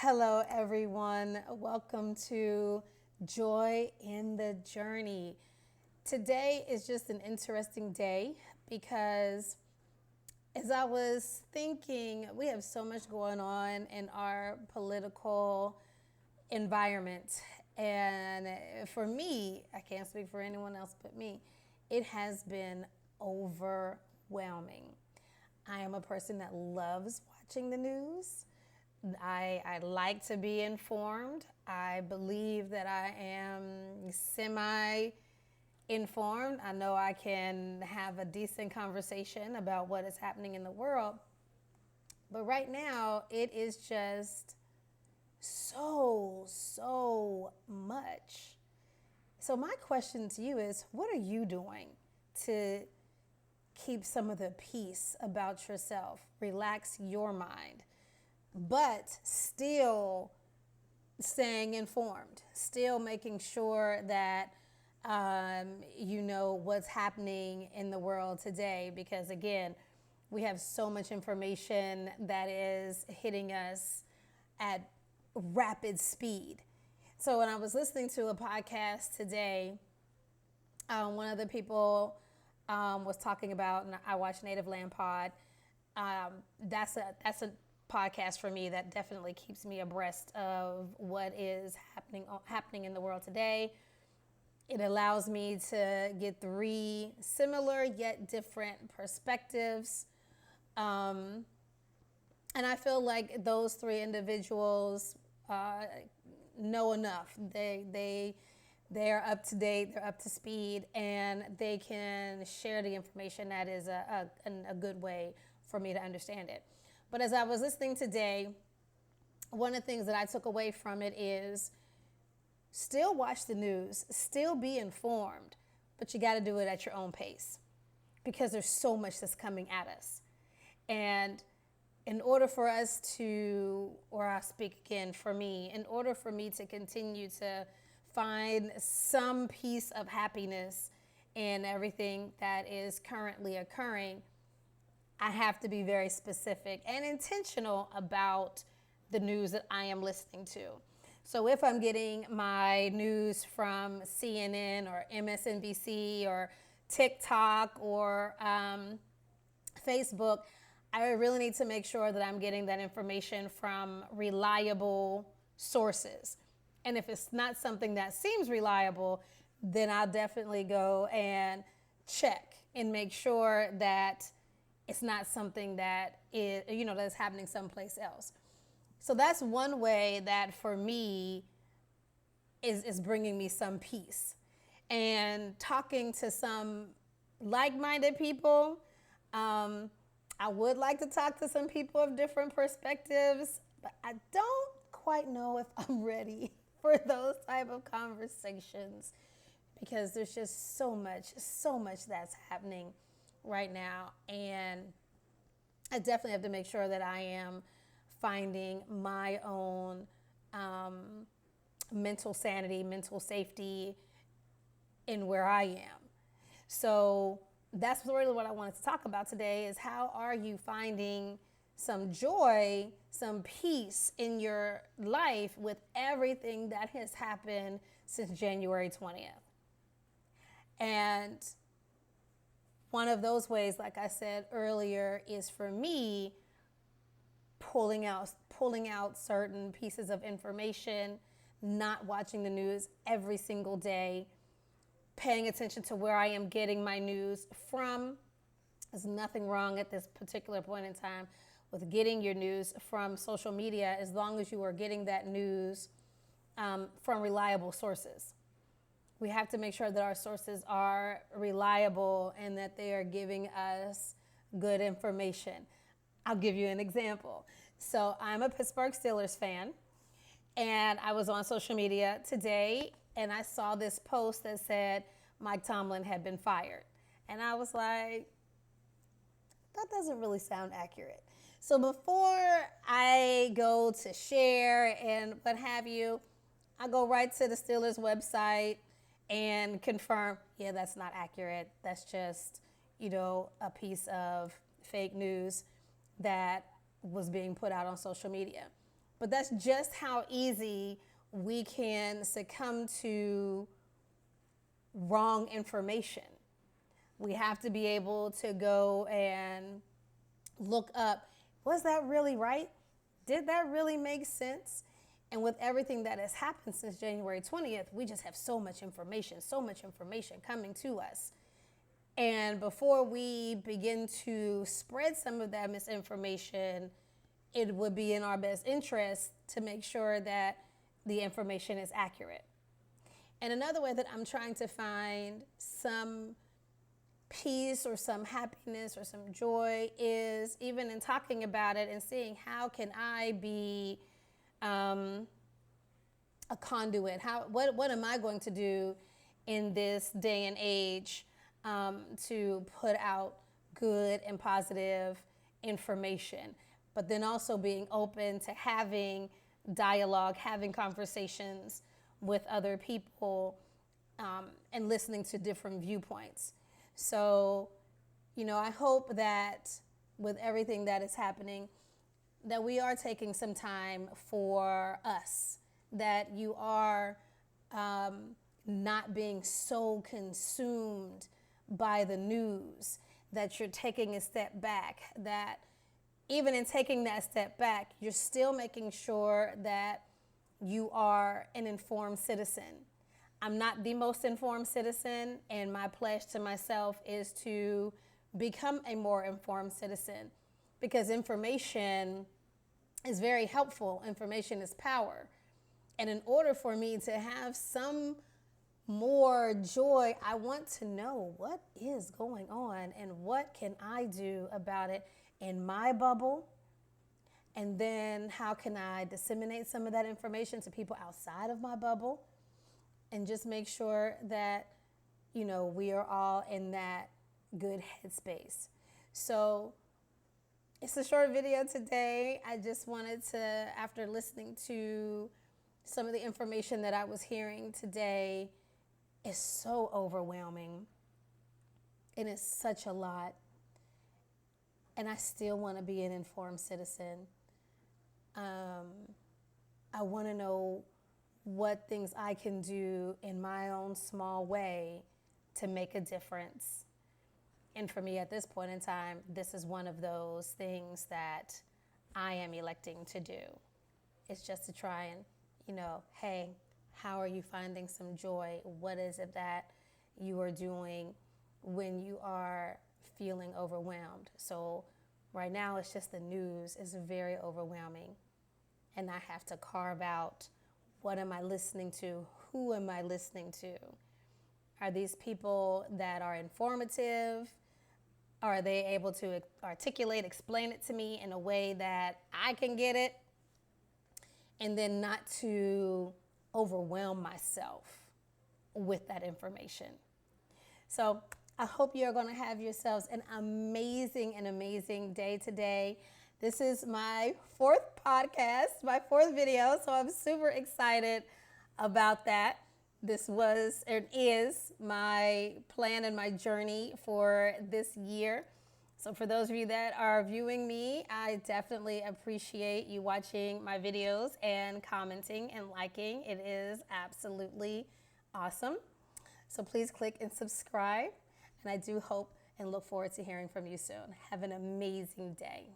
Hello, everyone. Welcome to Joy in the Journey. Today is just an interesting day because as I was thinking, we have so much going on in our political environment. And for me, I can't speak for anyone else but me, it has been overwhelming. I am a person that loves watching the news. I like to be informed. I believe that I am semi informed. I know I can have a decent conversation about what is happening in the world. But right now, it is just so much. So, my question to you is what are you doing to keep some of the peace about yourself, relax your mind, but still staying informed, still making sure that you know what's happening in the world today? Because again, we have so much information that is hitting us at rapid speed. So when I was listening to a podcast today, one of the people was talking about, and I watch Native Land Pod. That's a podcast for me that definitely keeps me abreast of what is happening in the world today. It allows me to get three similar yet different perspectives. And I feel like those three individuals know enough. They're up to date, they're up to speed, and they can share the information that is a good way for me to understand it. But as I was listening today, one of the things that I took away from it is still watch the news, still be informed, but you got to do it at your own pace because there's so much that's coming at us. And in order for us to, or I'll speak again for me, in order for me to continue to find some piece of happiness in everything that is currently occurring, I have to be very specific and intentional about the news that I am listening to. So if I'm getting my news from CNN or MSNBC or TikTok or Facebook, I really need to make sure that I'm getting that information from reliable sources. And if it's not something that seems reliable, then I'll definitely go and check and make sure that it's not something that is, that's happening someplace else. So that's one way that for me is bringing me some peace. And talking to some like-minded people, I would like to talk to some people of different perspectives, but I don't quite know if I'm ready for those type of conversations because there's just so much that's happening right now. And I definitely have to make sure that I am finding my own mental sanity, mental safety in where I am. So that's really what I wanted to talk about today is how are you finding some joy, some peace in your life with everything that has happened since January 20th. And one of those ways, like I said earlier, is for me pulling out certain pieces of information, not watching the news every single day, paying attention to where I am getting my news from. There's nothing wrong at this particular point in time with getting your news from social media as long as you are getting that news from reliable sources. We have to make sure that our sources are reliable and that they are giving us good information. I'll give you an example. So I'm a Pittsburgh Steelers fan, and I was on social media today, and I saw this post that said Mike Tomlin had been fired. And I was like, that doesn't really sound accurate. So before I go to share and what have you, I go right to the Steelers website and confirm, yeah, that's not accurate. That's just, a piece of fake news that was being put out on social media. But that's just how easy we can succumb to wrong information. We have to be able to go and look up, was that really right? Did that really make sense? And with everything that has happened since January 20th, we just have so much information coming to us. And before we begin to spread some of that misinformation, it would be in our best interest to make sure that the information is accurate. And another way that I'm trying to find some peace or some happiness or some joy is even in talking about it and seeing how can I be a conduit. What am I going to do in this day and age to put out good and positive information, but then also being open to having dialogue, having conversations with other people, and listening to different viewpoints. So, I hope that with everything that is happening, that we are taking some time for us, that you are not being so consumed by the news, that you're taking a step back, that even in taking that step back, you're still making sure that you are an informed citizen. I'm not the most informed citizen, and my pledge to myself is to become a more informed citizen, because information is very helpful. Information is power. And in order for me to have some more joy, I want to know what is going on and what can I do about it in my bubble. And then how can I disseminate some of that information to people outside of my bubble, and just make sure that, we are all in that good headspace. So it's a short video today. I just wanted to, after listening to some of the information that I was hearing today, is so overwhelming. It is such a lot. And I still want to be an informed citizen. I want to know what things I can do in my own small way to make a difference. And for me at this point in time, this is one of those things that I am electing to do. It's just to try and, hey, how are you finding some joy? What is it that you are doing when you are feeling overwhelmed? So right now it's just the news is very overwhelming. And I have to carve out, what am I listening to? Who am I listening to? Are these people that are informative? Are they able to articulate, explain it to me in a way that I can get it? And then not to overwhelm myself with that information. So I hope you're going to have yourselves an amazing day today. This is my fourth podcast, my fourth video, so I'm super excited about that. This was and is my plan and my journey for this year. So for those of you that are viewing me, I definitely appreciate you watching my videos and commenting and liking. It is absolutely awesome. So please click and subscribe. And I do hope and look forward to hearing from you soon. Have an amazing day.